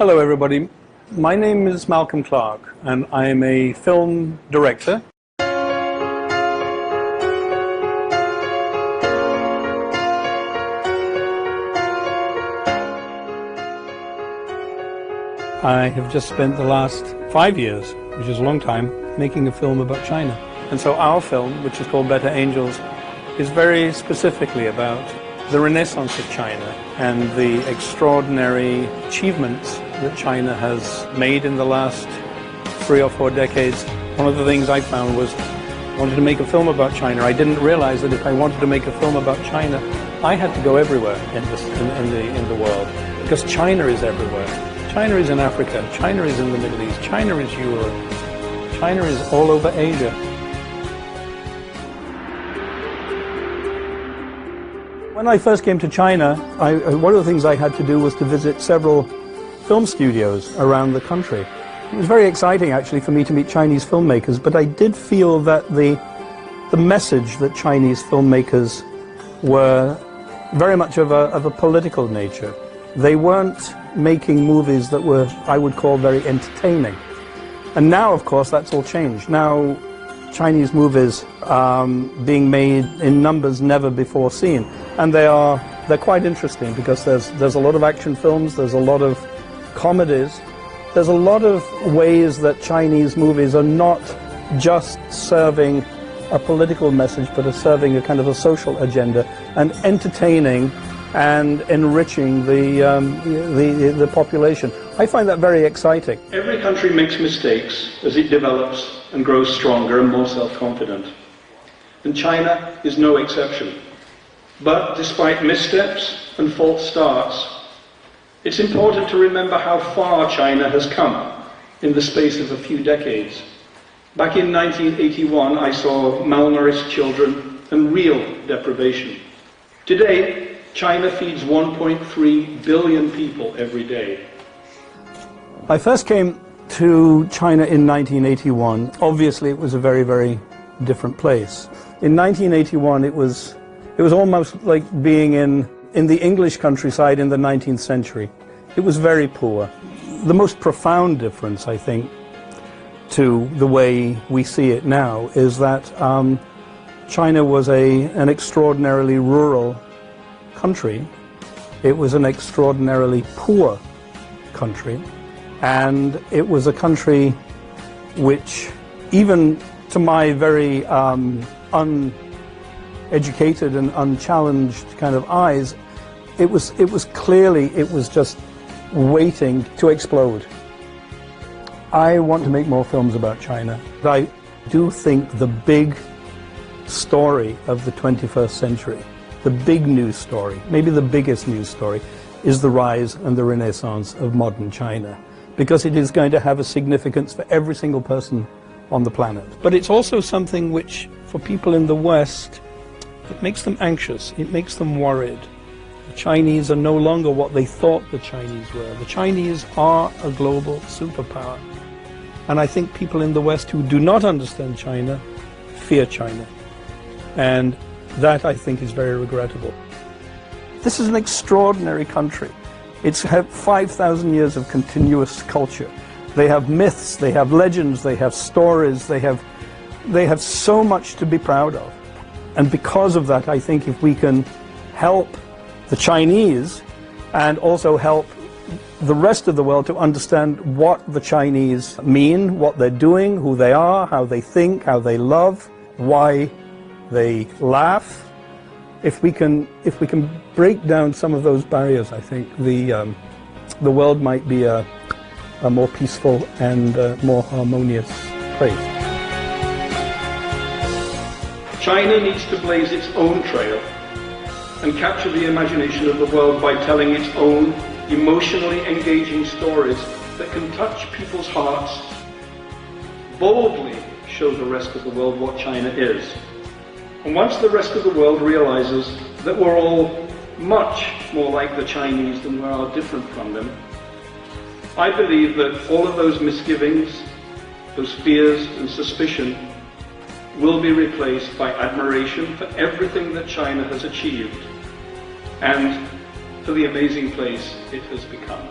Hello everybody, my name is Clarke and I am a film director. I have just spent the last 5 years, which is a long time, making a film about China. And so our film, which is called Better Angels, is very specifically about the Renaissance of China and the extraordinary achievements that China has made in the last 3 or 4 decades. One of the things I found was I wanted to make a film about China. I didn't realize that if I wanted to make a film about China, I had to go everywhere in the world, because China is everywhere. China is in Africa, China is in the Middle East, China is Europe, China is all over Asia. When I first came to China, one of the things I had to do was to visit several film studios around the country. It was very exciting actually for me to meet Chinese filmmakers, but I did feel that the message that Chinese filmmakers were very much of a political nature. They weren't making movies that were, I would call, very entertaining. And now, of course, that's all changed. Now, Chinese movies being made in numbers never before seen, and they're quite interesting because there's a lot of action films, there's a lot of comedies, there's a lot of ways that Chinese movies are not just serving a political message, but are serving a kind of a social agenda and entertaining and enriching the population. I find that very exciting. Every country makes mistakes as it develops and grows stronger and more self-confident. And China is no exception. But despite missteps and false starts, it's important to remember how far China has come in the space of a few decades. Back in 1981, I saw malnourished children and real deprivation. Today, China feeds 1.3 billion people every day. I first came to China in 1981. Obviously, it was a very, very different place. In 1981, it was almost like being in the English countryside in the 19th century. It was very poor. The most profound difference, I think, to the way we see it now is that China was an extraordinarily rural country. It was an extraordinarily poor country, and it was a country which, even to my very uneducated and unchallenged kind of eyes, it was just waiting to explode. I want to make more films about China. I do think the big story of the 21st century, the big news story, maybe the biggest news story, is the rise and the renaissance of modern China, because it is going to have a significance for every single person on the planet. But it's also something which, for people in the West, it makes them anxious, it makes them worried. The Chinese are no longer what they thought the Chinese were. The Chinese are a global superpower. And I think people in the West who do not understand China fear China. And that, I think, is very regrettable. This is an extraordinary country. It's had 5,000 years of continuous culture. They have myths, they have legends, they have stories, they have so much to be proud of. And because of that, I think if we can help the Chinese and also help the rest of the world to understand what the Chinese mean, what they're doing, who they are, how they think, how they love, why they laugh. If we can break down some of those barriers, I think the world might be a more peaceful and more harmonious place. China needs to blaze its own trail and capture the imagination of the world by telling its own emotionally engaging stories that can touch people's hearts, boldly show the rest of the world what China is. And once the rest of the world realizes that we're all much more like the Chinese than we are different from them, I believe that all of those misgivings, those fears and suspicion will be replaced by admiration for everything that China has achieved and for the amazing place it has become.